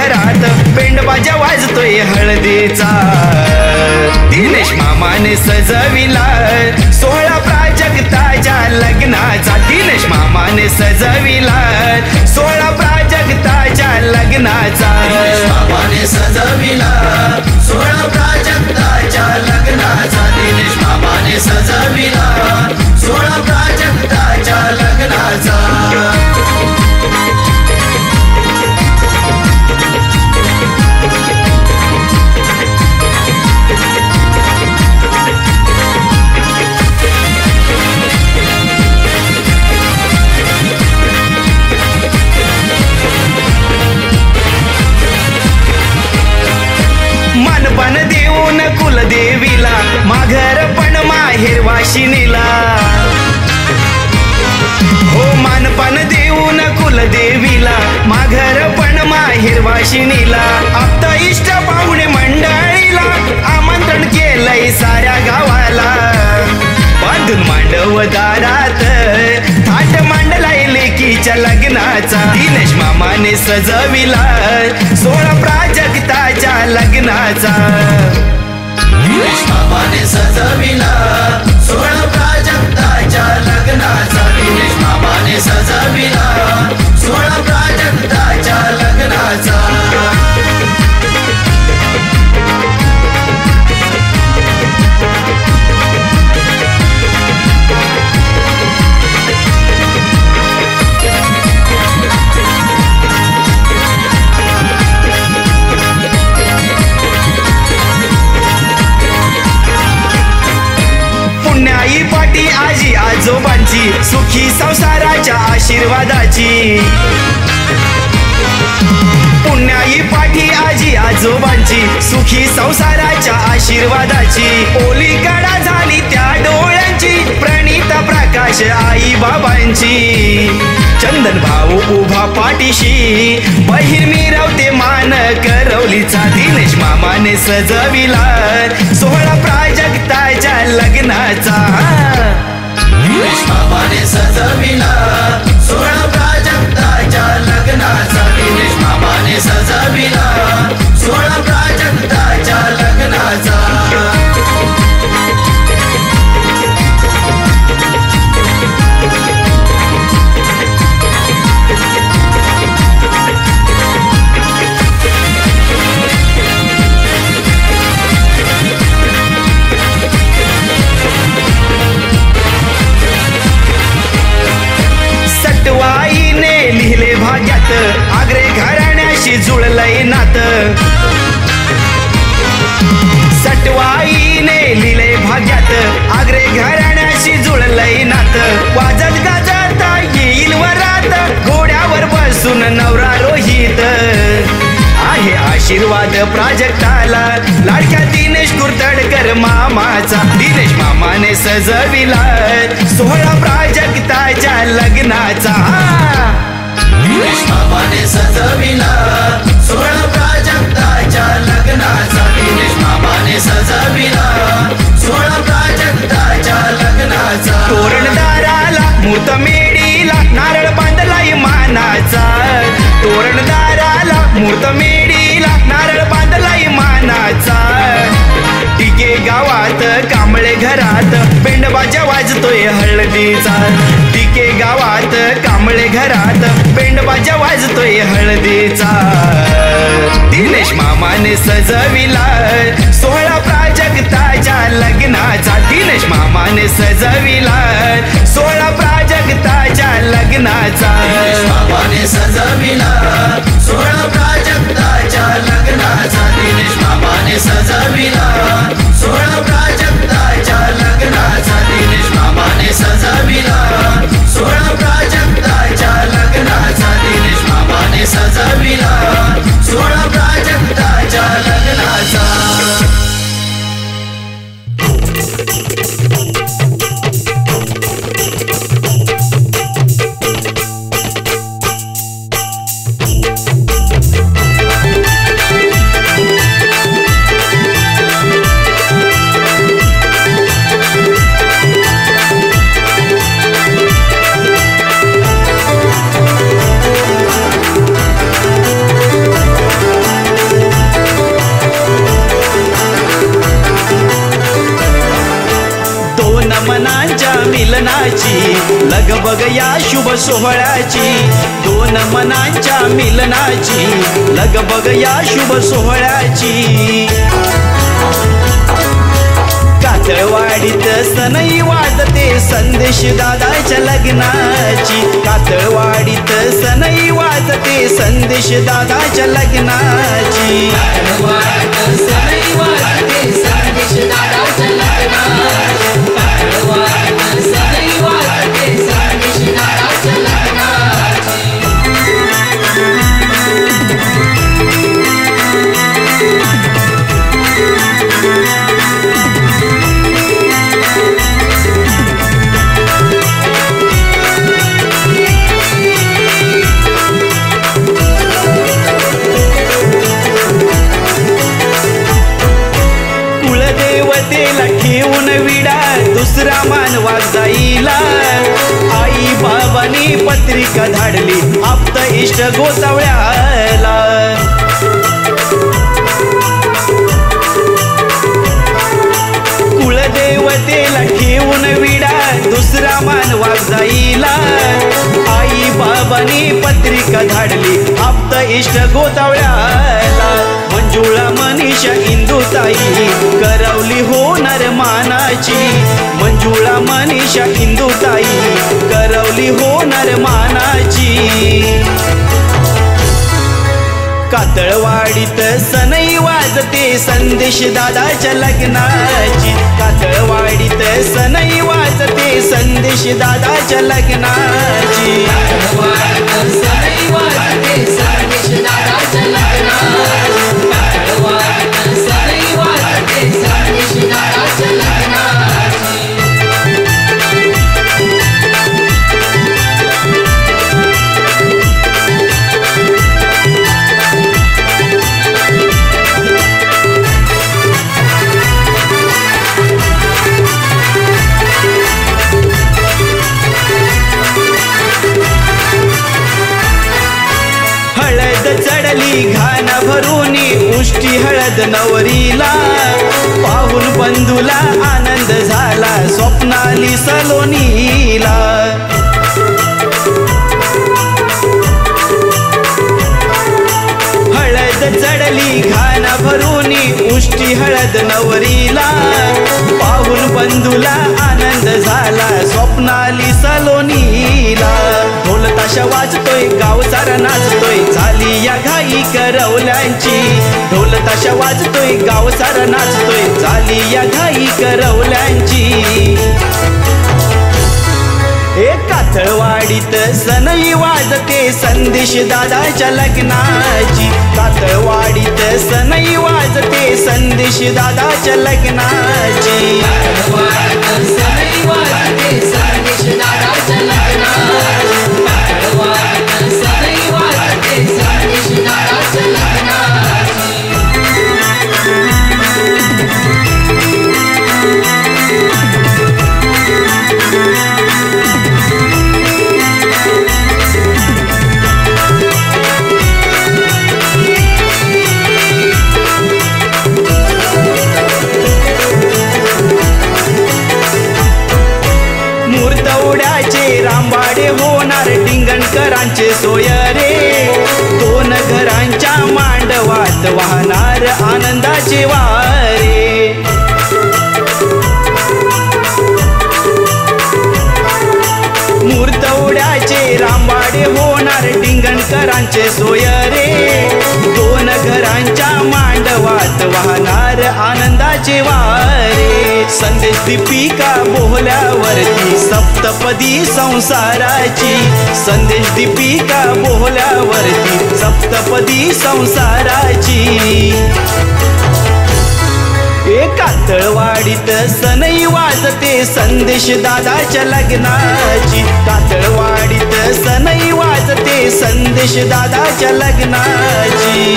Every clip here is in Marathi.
घरात पेंड बाजा वाजतोय हळदीचा. दिनेश मामाने सजविला सोहळा प्राजक्ताच्या लग्नाचा. दिनेश मामाने सजविला सोहळा प्राजक्ताच्या लग्नाचा. दिनेश मामाने सजविला सोहळा प्राजक्ताच्या लग्नाचा. दिनेश मामाने सजविला सोहळा प्राजक्ताच्या लग्नाचा. मानपण देऊन कुलदेवीला माघर पण माहेर वाशिनीला. हो मानपण देऊन कुलदेवीला माघर पण माहेर वाशिनीला. आप्त इष्ट पाहुणे मंडळीला आमंत्रण केलंय साऱ्या गावाला. बांधून मांडव दारात थाट मांडलाय लेकीच्या लग्नाचा. दिनेश मामाने सजविला सोहळा प्राजक्ताच्या लग्नाचा. दिनेश मामाने सजविला सोहळा प्राजक्ताच्या लग्नाचा. दिनेश मामाने सजविला सोहळा प्राजक्ताच्या लग्नाचा. पुण्याई पाटी आजी आजोबांची सुखी संसाराच्या आशीर्वादाची. पुण्याई पाठी आजी आजोबांची सुखी संसाराच्या आशीर्वादाची. ओली कडा झाली त्या डोळ्यांची प्रणित प्रकाश आई बाबांची. चंदन भाऊ उभा पाठीशी बहीर मिरवते मान करवलीचा. दिनेश मामाने सजविला सोहळा प्राजक्ताच्या लग्नाचा. दिनेश मामाने सजविला सोहळा प्राजक्ताच्या लग्नाचा. दिनेश मामाने सजविला सोहळा प्राजक्ताच्या लग्नाचा. सटवाईने लिहिले भाग्यात आग्रे घराण्याशी जुळलंय नात. सटवाईने लिहिले भाग्यात आग्रे घराण्याशी जुळलंय नात. वाजत गाजत येईल वरात घोड्यावर बसून नवरा रोहित. आहे आशीर्वाद प्राजक्ताला लाडक्या दिनेश कुर्तडकर मामाचा. दिनेश मामाने सजविला सोहळा प्राजक्ताच्या लग्नाचा. दिनेश मामाने सजविला सोहळा प्राजक्ताच्या लग्नाचा. दिनेश मामाने सजविला सोहळा प्राजक्ताच्या लग्नाचा. तोरणदाराला मूर्त मेढीला नारळ बांधलाय मानाचा. तोरणदाराला मूर्त मेढीला नारळ बांधलाय मानाचा. टिके गावात कांबळे घरात पेंड बाजा वाजतोय हळदीचा. टिके गावात कांबळे घरात पेंड बाजा वाजतोय हळदीचा. दिनेश मामाने सजविला सोहळा प्राजक्ताच्या लग्नाचा. दिनेश मामाने सजविला सोहळा प्राजक्ताच्या लग्नाचा. दिनेश मामाने सजविला सोहळा प्राजक्ताच्या लग्नाचा. दिनेश मामाने सजविला सोहळा प्राजक्ताच्या लग्नाचा. दिनेश मामाने सजविला सोहळा प्राजक्ताच्या लग्नाचा. दिनेश मामाने सजविला सोहळा प्राजक्ताच्या लग्नाचा. मिलनाची लगबग या शुभ सोहळ्याची दोन मनांच्या मिलनाची लगबग या शुभ सोहळ्याची कातळवाडीत सनई वाजते संदेश दादाच्या लग्नाची कातळवाडीत सनई वाजते संदेश दादाच्या लग्नाची सनई वाजते संदेश दादाच्या लग्नाची सनई वाजते संदेश दादाच्या लग्नाची ठेवून विडा दुसरा मानवा जाईला आई बाबांनी पत्रिका धाडली आप्त इष्ट गोसावळ्याला कुलदेवतेला ठेवून विडा दुसरा मानवा जाईला आई बाबांनी पत्रिका धाडली आप्त इष्ट गोसावळ्याला मंजुळा मनीषा इंदुताई करवली होणार मानाची मंजुळा मनीषा इंदुताई करवली होणार मानाची कातळवाडीत सनई वाजते संदेश दादाच्या लग्नाची कातळवाडीत सनई वाजते संदेश दादाच्या लग्नाची सनई वाजते संदेश दादाच्या लग्नाची सनई वाजते संदेश दादाच्या लग्नाची चढली घाण भरूनी उष्टी हळद नवरीला पाहून बंधूला आनंद झाला स्वप्नाली सलोनीला हळद चढली घाण भरूनी उष्टी हळद नवरीला पाहून बंधूला आनंद झाला स्वप्नाली सलोनीला ढोल ताशा वाजतोय गाव सारा नाचतोय झाली या घाई करवल्यांची ढोल ताशा वाजतोय गाव सारा नाचतोय झाली या घाई करवल्यांची कातळवाडीत सनई वाजते संदेश दादाच्या लग्नाची कातळवाडीत सनई वाजते संदेश दादाच्या लग्नाची सनई वाजते संदेश दादाच्या लग्नाची सनई वाजते संदेश दादाच्या लग्नाची रामवाडे होणार डिंगणकरांचे सोय रे दोन घरांच्या मांडवात वाहणार आनंदाचे वारे मूर्तवड्याचे रामवाडे होणार डिंगणकरांचे सोय रे दोन घरांच्या मांडवात वाहणार आनंदाचे वारे संदेश दीपिका बोहल्यावरती सप्तपदी संसाराची संदेश दीपिका बोहल्यावरती सप्तपदी संसाराची कातळवाडीत सनई वाजते संदेश दादाच्या लग्नाची कातळवाडीत सनई वाजते संदेश दादाच्या लग्नाची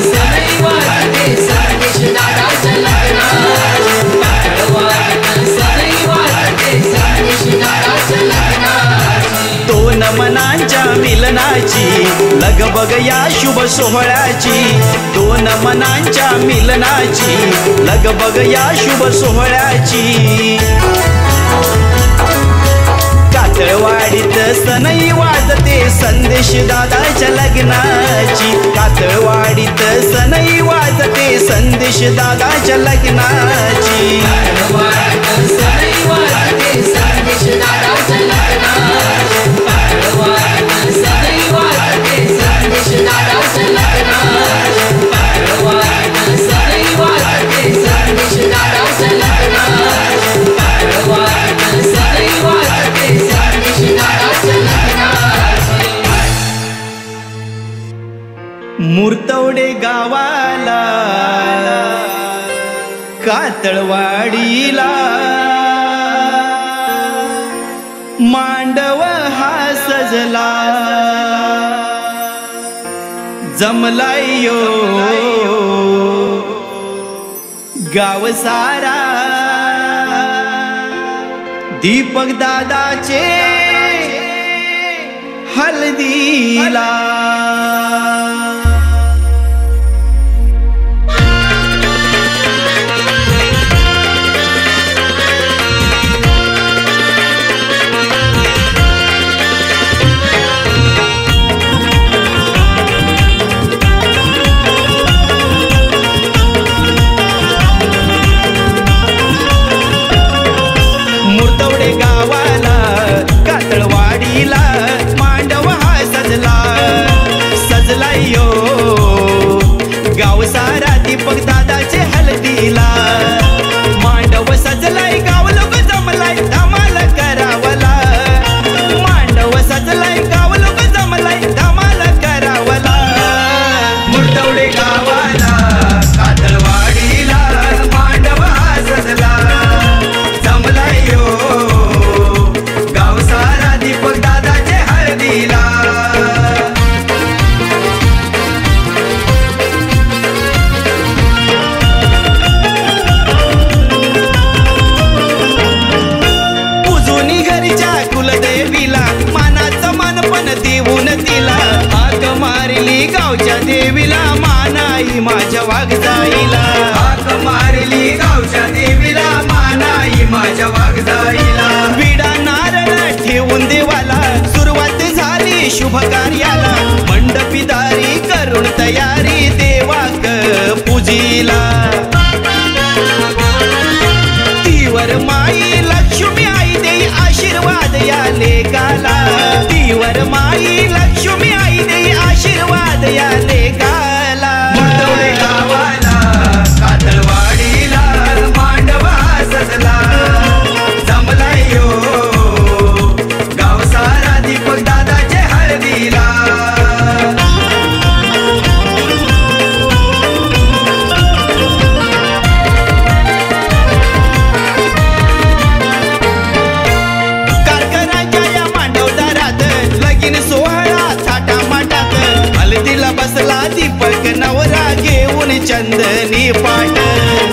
सनई वाजते संदेश दादाच्या लग्नाची सनई वाजते संदेश दादाच्या लग्नाची दोन मनांच्या मिलनाची लगबग या शुभ सोहळ्याची दोन मनांच्या मिलनाची लगबग या शुभ सोहळ्याची कातळवाडीत सनई वाजते संदेश दादाच्या लग्नाची कातळवाडीत सनई वाजते संदेश दादाच्या लग्नाची सनई वाजते संदेश दादाच्या लग्नाची सनई वाजते संदेश दादाच्या लग्नाची सनई वाजते संदेश दादाच्या लग्नाची सनई वाजते संदेश दादाच्या लग्नाची मुर्तवडे गावाला कातळवाडीला मांडव हा सजला जमलाय यो गाव सारा दीपक दादाचे हल्दीला गावाला कातळवाडीला मांडव हा सजला सजला यो गाव सारा दीपक दादाचे हल्दीला मांडव सजलाय गाव लोक जमलाय धमाल करावला मांडव सजलाय गाव लोक जमलाय धमाल करावला मुर्तवडे गावाला कातळवाडीला मांडव हा सजला जमलाय यो दीपक दादाचे हळदीला पूजुनी घरीच्या कुलदेवीला मानाचं मानपण देऊन तिला हाक मारली गावच्या देवीला मानाई माझ्या वाघजाईला हाक मारली गावच्या देवीला मानाई माझ्या वाघजाईला विडा नारळ ठेवून देवाला सुरुवात झाली शुभ कार्याला मंडपीदारी करून तयारी देवाक पूजीला तीवर माई लक्ष्मी आई देई आशीर्वाद या लेकाला तीवर माई लक्ष्मी आई देई आशीर्वाद या लेकाला मुर्तवडे गावाला कातळवाडीला मांडव हा सजला जमलाय यो गाव सारा दीपक दादाचे हळदीला कारखान्याच्या या मांडवदारात लगीन सोहळा थाटामाटात हळदीला बसला दीपक नवरा घेऊन चंदनी पाट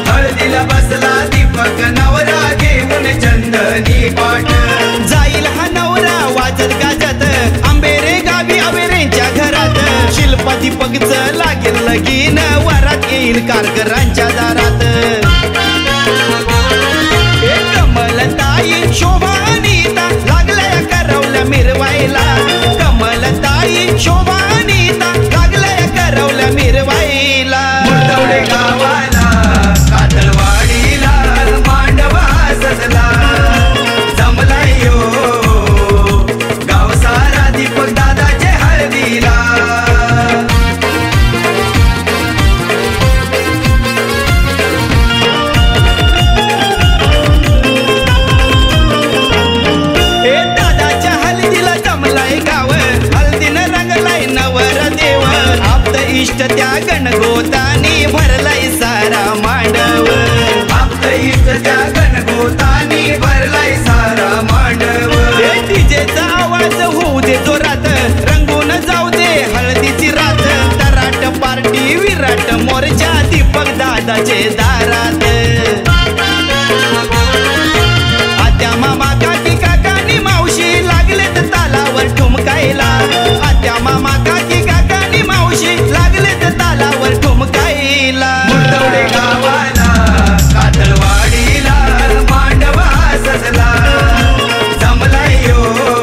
हळदीला बसला दीपक नवरा घेऊन चंदनी पाट जाईल हा नवरा वाजत गाजत आंबेरे गावी अवेरेंच्या घरात शिल्पा दीपकचं लागेल लगीन वरात येईल कारकरांच्या दारात कमलताई शोभा अनिता लागल्या करवल्या मिरवायला कमलताई शोभा अनिता लागल्या करवल्या मिरवायला मुर्तवडे गावाला कातळवाडीला मांडव हा सजला जमलाय यो गाव सारा दीपक दादाचे हळदीला इष्ट त्या गणगोतानी भरलाय सारा मांडव आप्त इष्ट त्या गणगोतानी भरलाय सारा मांडव डीजेचा आवाज होऊ दे जोरात रंगून जाऊ दे हळदीची रात तराट पार्टी विराट मोरच्या दीपक दादाचे दारात आत्या मामा काकी काकानी मावशी लागलेत तालावर ठुमकायला आत्या मामा काकी काकानी मावशी लागलेत तालावर ठुमकायला मुर्तवडे गावाला कातळवाडीला मांडव हा सजला जमलाय यो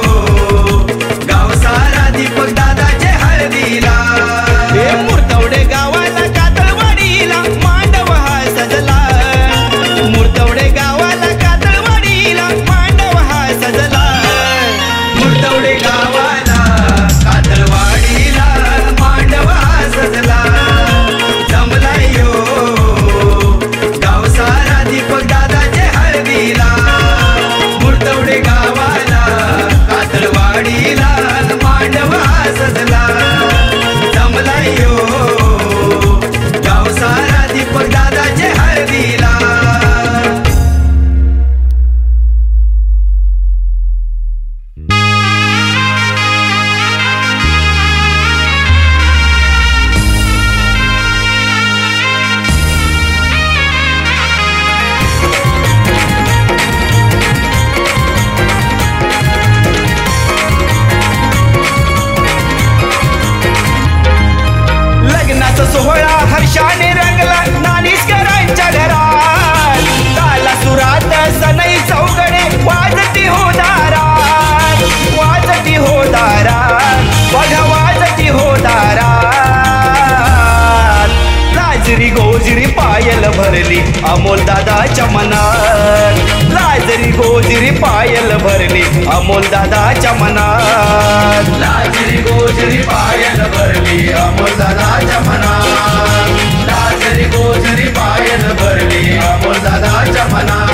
लाजरी गोजरी पायल भरली अमोल दादाच्या मनात, लाजरी गोजरी पायल भरली अमोल दादाच्या मनात, लाजरी गोजरी पायल भरली अमोल दादाच्या मनात, लाजरी गोजरी पायल भरली अमोल दादाच्या मनात.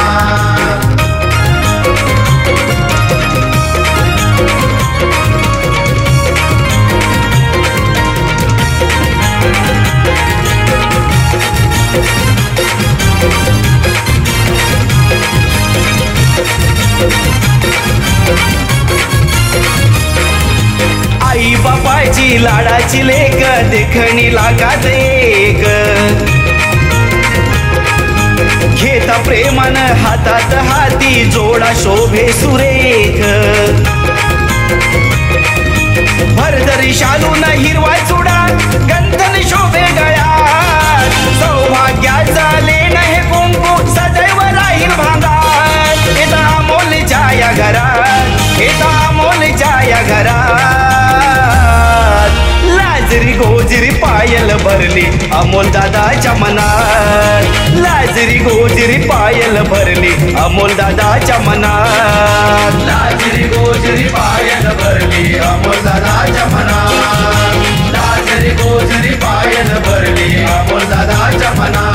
आई बापाची लाडाची लेक देखणी लागात एक, घेता प्रेमान हातात हाती जोडा शोभे सुरेख, भरदरी शालून हिरवा चुडा गंधन शोभे गळ्यात, सौभाग्याचा लेण हे कुंकू सदैव राहील भांगात, येता अमोलच्या या घरात, येता अमोलच्या या घरात, लाजरी गोजरी पायल भरली अमोल दादाच्या मनात, लाजरी गोजरी पायल भरली अमोल दादाच्या मनात, लाजरी गोजरी पायल भरली अमोल दादाच्या मनात, लाजरी गोजरी पायल भरली अमोल दादाच्या मनात.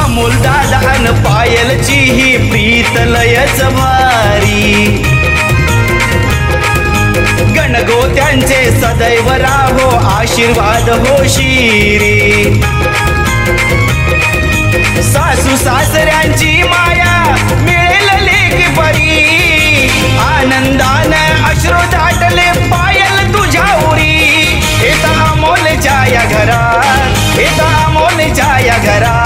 अमोल दादा अन पायलची ही प्रीत लयच भारी, गणगोत्यांचे सदैव राहो आशीर्वाद हो शिरी, सासू सासऱ्यांची माया मिळेल लेकी परी, आनंदान अश्रू दाटले पायल तुझ्या उरी, येता अमोलच्या या घरात, येता अमोलच्या या घरात,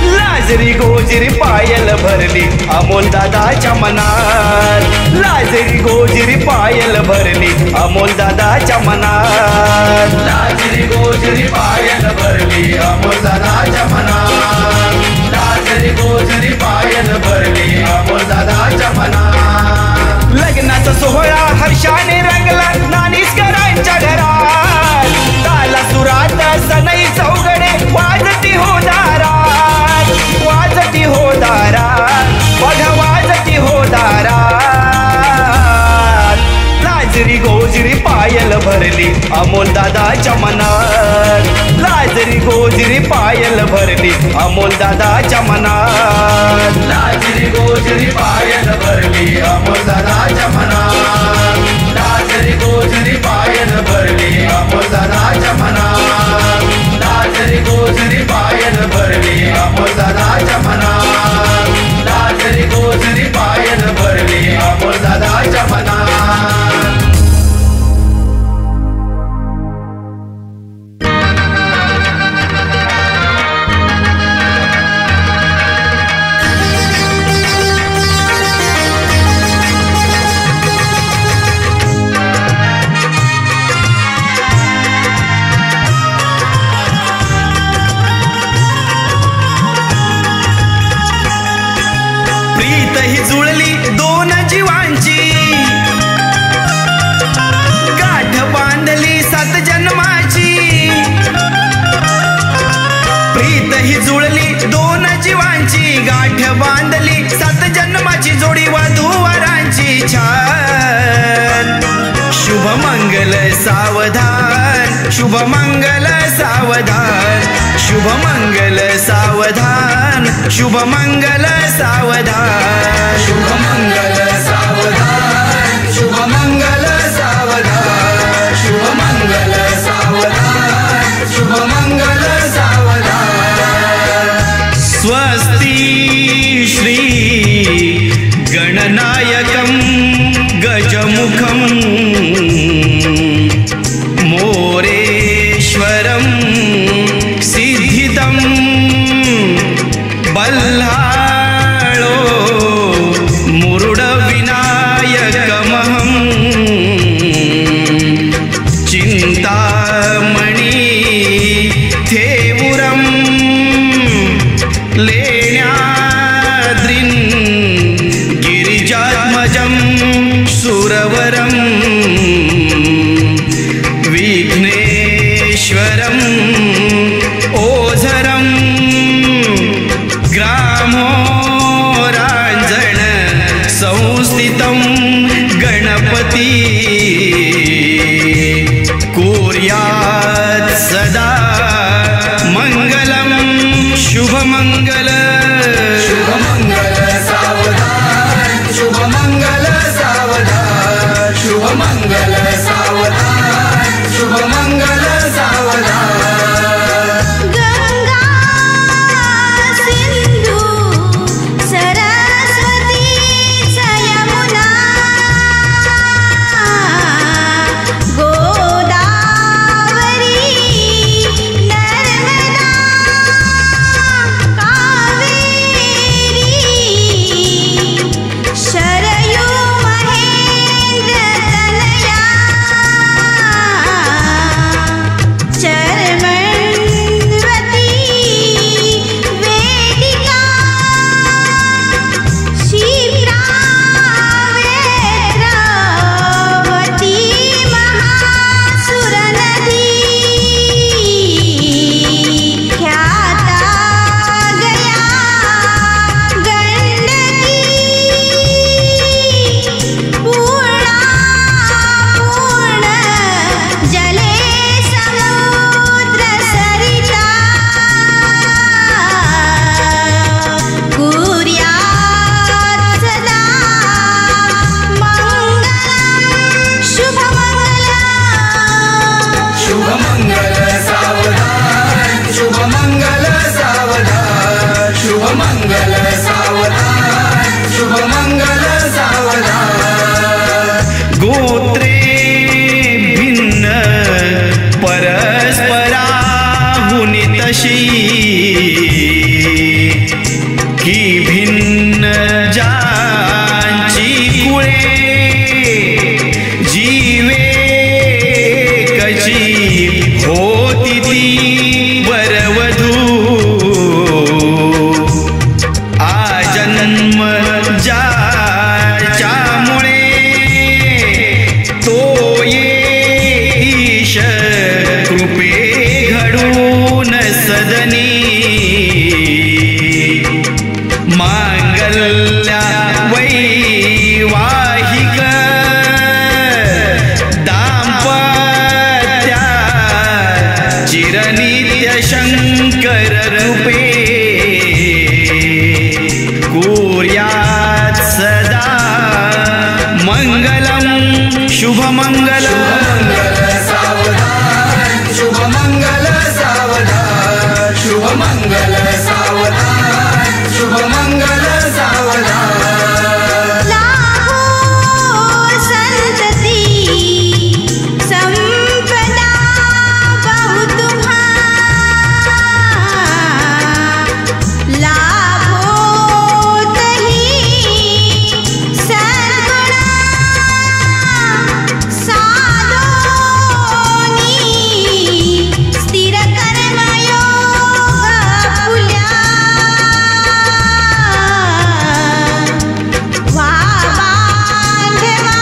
लाजरी गोजरी पायल भरली अमोल दादाच्या मनात, लाजरी गोजरी पायल भरली अमोल दादाच्या मनात, लाजरी गोजरी पायल भरली अमोल दादाच्या मनात, लाजरी गोजरी पायल भरली अमोल दादाच्या मनात. लग्नाचा सोहळा हर्षाने रंगला नानीसकरांच्या घरात, ताला सुरात सनई चौघडे वाजती हो दारात, वाजती हो दारात, बघ वाजती हो दारात, लाजरी गोजरी पायल भरली अमोल दादाच्या मनात, लाजरी गोजरी पायल भरली अमोल दादाच्या मनात, लाजरी गोजरी पायल भरली अमोल दादाच्या मनात, लाजरी गोजरी पायल भरली अमोल दादाच्या मनात, लाजरी गोजरी पायल भरली अमोल दादाच्या मनात, लाजरी गोजरी पायल भरली अमोल दादाच्या मनात. प्रीत ही जुळली दोन जीवांची, गाठ बांधली 7 जन्माची, प्रीत ही जुळली दोन जीवांची, गाठ बांधली 7 जन्माची, जोडी वधूवरांची छान, शुभ मंगल सावधान, शुभ मंगल सावधान, शुभ मंगल सावधान, शुभ मंगल सावधान, शुभ मंगल सावधान, शुभ मंगल सावधान, शुभ मंगल सावधान, शुभ मंगल सावधान. स्वस्ति श्री गणनायकं गजमुखं मोरेश्वरं सिद्धिदं बल्लाळो मुरुड शुभमंगल सावधान शुभमंगल सावधान गंगा सिंधू सरस्वती यमुना गोदावरी नर्मदा कावेरी शरयू महेंद्र तनया चर्मण्वती वेदिका क्षिप्रावेत्रवती महासुरनदी ख्याता गया गंडकी पूर्णा पूर्ण जले समुद्र सरिता कुर्यात् सदा मंगलम् शुभमंगलम् शुभमंगल सावधान शुभमंगल सावधान शुभमंगल सावधान शुभमंगल सावधान गोत्रे भिन्न परस्पराहुनि तशी की भिन्न ज्यांची कुळे जीवे कची होती ती वरवधू आजन्म ज्याच्यामुळे तो ईश कृपे घडून सदनी मांगल्या वैवाहिक दाम्पत्या चिरनित्य शंकर रूपे कुर्यात् सदा मंगलम् शुभमंगलम् शुभमंगल सावधान शुभमंगल सावधान शुभमंगल सावधान लाभो संतति संपदा बहु तुम्हारा लाभो तही सद्गुणा साधोनी स्थिर कर्मयोग फुल्या वा बांधवा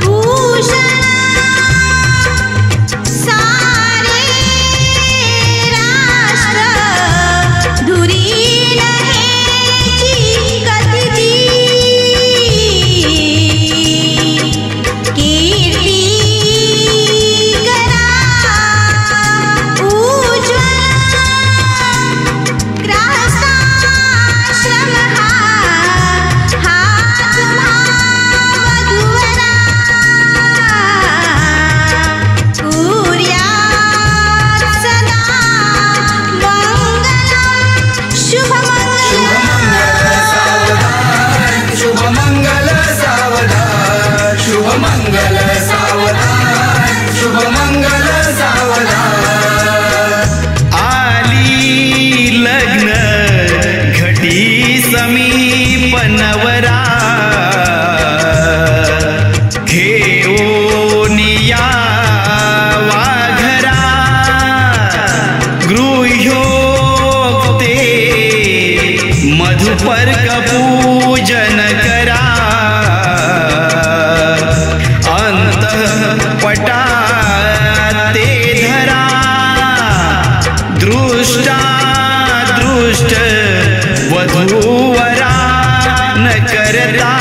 भूषण सारे राष्ट्र धुरीण हेची कथिती कीर्ती करा उज्ज्वल ग्रहस्थाश्रम हा तुम्हा वधूवरा कुर्यात् सदा मंगलम् शुभमंगलम् शुभमंगल सावधान शुभमंगल सावधान शुभमंगल सावधान आली लग्न घटी समीप नवरा घेऊनिया वाघरा गृह्योक्ते मधुपर्क पूजन करा अंतःपटा ते धरा दृष्टा दृष्ट वधूवरा न करता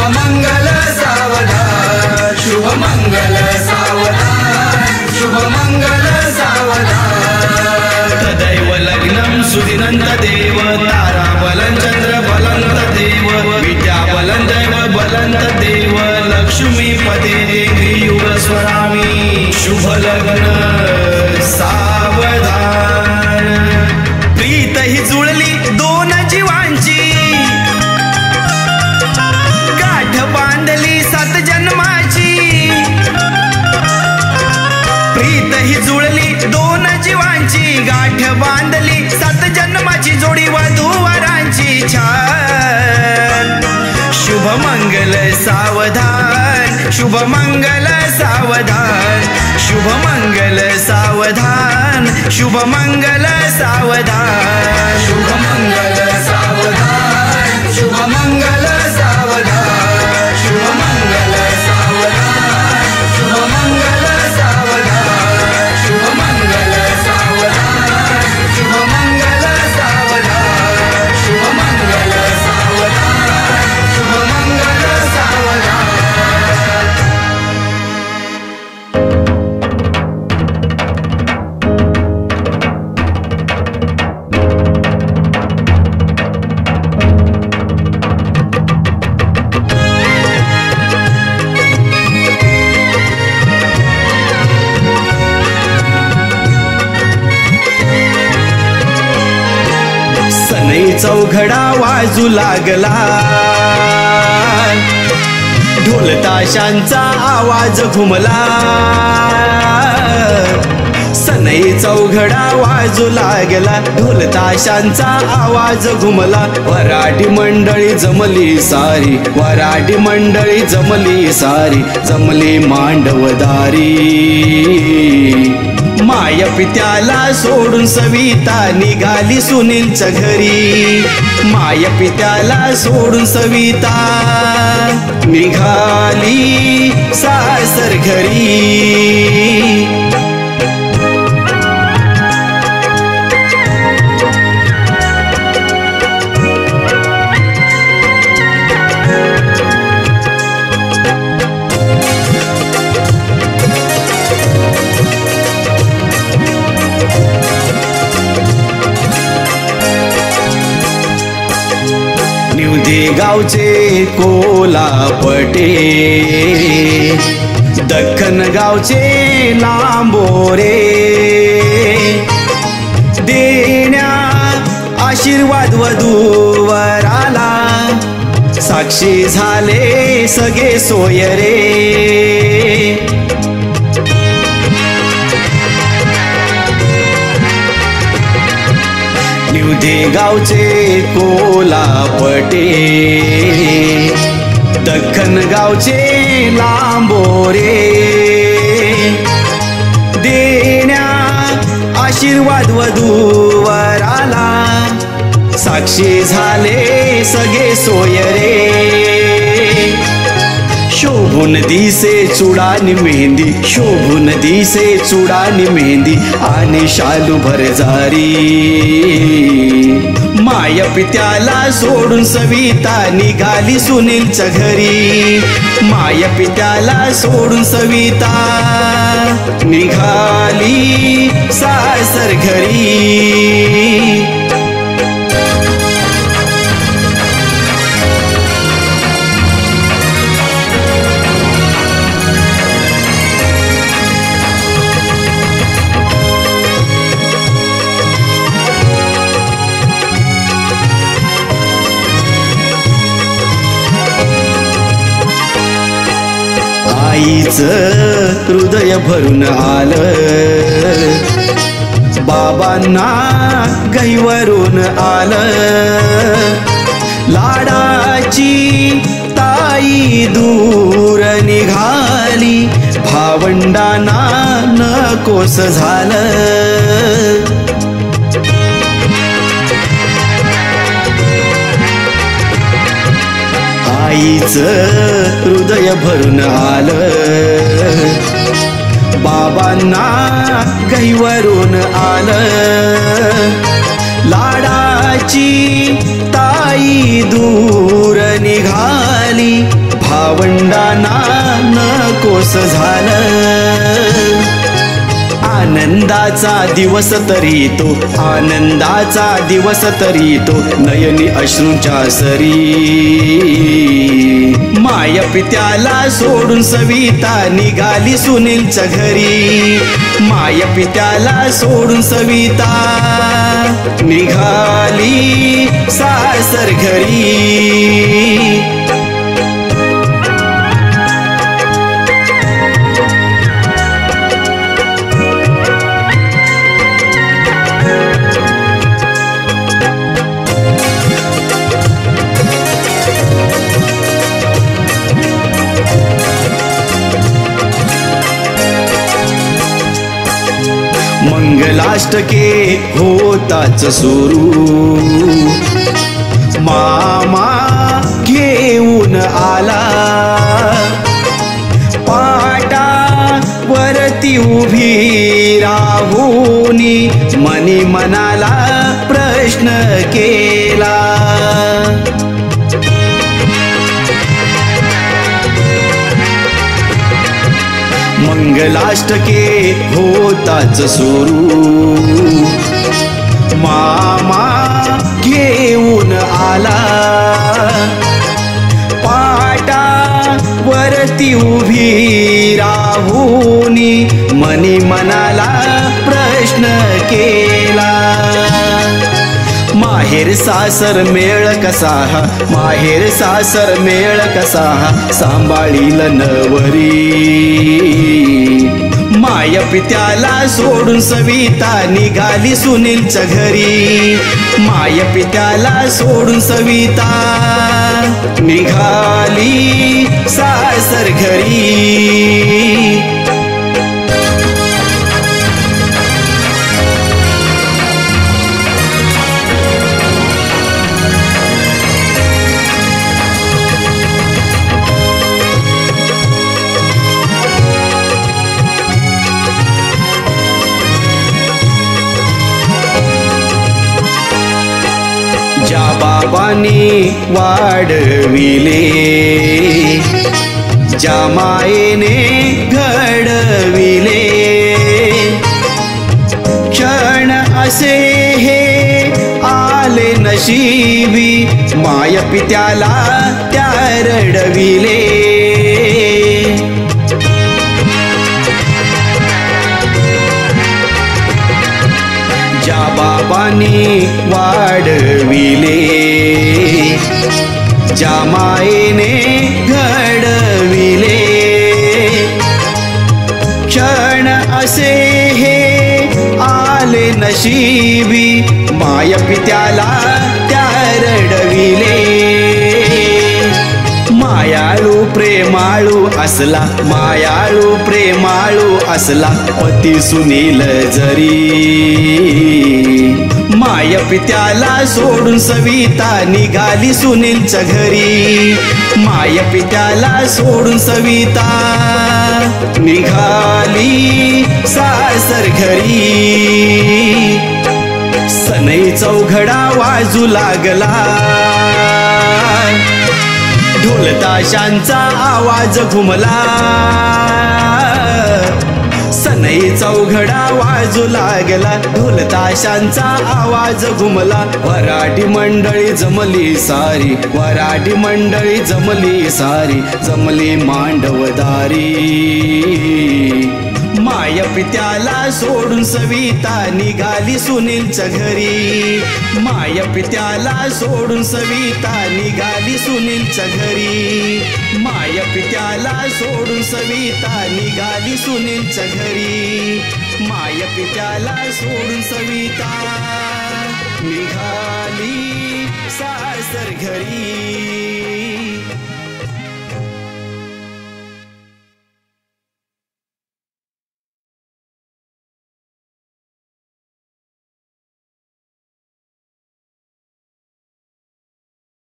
शुभमंगल सावधान शुभमंगल सावधान शुभमंगल सावधान तदैव लग्नं सुदिनंत देव ताराबलं चंद्रबलं तदेव विद्याबलं दैव बलं तदेव लक्ष्मीपते युग स्वरामी शुभ लग्न सावधान प्रीत ही जुळली दोन जीवांची गाठ बांधली 7 जन्माची प्रीत ही जुळली दोन जीवांची गाठ बांधली 7 जन्माची जोडी वधूवरांची छान शुभमंगल सावधान शुभमंगल सावधान शुभमंगल सावधान शुभमंगल सावधान शुभमंगल सावधान शुभमंगल सावधान शुभमंगल सावधान शुभमंगल सावधान शुभमंगल सावधान शुभमंगल सावधान शुभमंगल सावधान शुभमंगल सावधान सनई चौघडा वाजू लागला ढोल ताशांचा आवाज घुमला सनई चौघडा वाजू लागला ढोल ताशांचा आवाज घुमला वराडी मंडळी जमली सारी वराडी मंडळी जमली सारी जमली मांडवदारी माय पित्याला सोडून सविता निघाली सुनीलच्या घरी माय पित्याला सोडून सविता निघाली सासर घरी निवदे गावचे कोलापटे दख्खन गावचे लांबोरे देण्या आशीर्वाद वधूवराला साक्षी झाले सगळे सोयरे निवदे गावचे कोलापटे दख्खन गावचे लांबोरे देण्या आशीर्वाद वधूवराला साक्षी झाले सगळे सोयरे शोभून दिसे चुडानी मेहंदी शोभून दिसे चुडानी मेहंदी आणि शालू भरजारी माय पित्याला सोडून सविता निघाली सुनीलच्या घरी माय पित्याला सोडून सविता निघाली सासर घरी आईचं हृदय भरून आलं बाबांना गैवरून आलं लाडाची ताई दूर निघाली भावंडांना नकोस झालं आईचं हृदय भरून आलं बाबांना गैवरून आलं लाडाची ताई दूर निघाली भावंडांना नकोस झालं. आनंदाचा दिवस तरी तो, आनंदाचा दिवस तरी तो, नयनी अश्रूंच्या सरी. माय पित्याला सोडून सविता निघाली सुनीलच्या घरी. माय पित्याला सोडून सविता निघाली सासर घरी. मंगलाष्टके होताच सुरू. मामा घेऊन आला. पाटा वरती उभी राहुनी मनी मनाला प्रश्न केला. मंगलाष्टके होताच सुरू. मामा घेऊन आला. पाटा वरती उभी राहुनी मनी मनाला प्रश्न केला. माहेर सासर मेळ कसा हा, माहेर सासर मेळ कसा हा, सांभाळील नवरी. माय पित्याला सोडून सविता निघाली सुनीलच्या घरी. माय पित्याला सोडून सविता निघाली सासर घरी. ज्या बाबांनी वाढविले, ज्या मायेने घडविले, क्षण असे हे आले नशिबी. माय पित्याला त्या रडविले. ज्या बाबांनी वाढविले, ज्या मायेने घडविले, क्षण असे हे आले नशिबी. माय पित्याला त्या रडविले. मायाळू प्रेमाळू असला, मायाळू प्रेमाळू असला पती सुनील जरी. माय पित्याला सोडून सविता निघाली सुनीलच्या घरी. माय पित्याला सोडून सविता निघाली सासर घरी. सनई चौघडा वाजू लागला. ढोल ताशांचा आवाज घुमला. सनई चौघडा वाजू लागला. ढोल ताशांचा आवाज घुमला. वराठी मंडळी जमली सारी, वराठी मंडळी जमली सारी, जमली मांडवदारी. माय पित्याला सोडून सविता निघाली सुनीलच्या घरी. माय पित्याला सोडून सविता निघाली सुनीलच्या घरी. माय पित्याला सोडून सविता निघाली सुनीलच्या घरी. माय पित्याला सोडून सविता निघाली सासर घरी.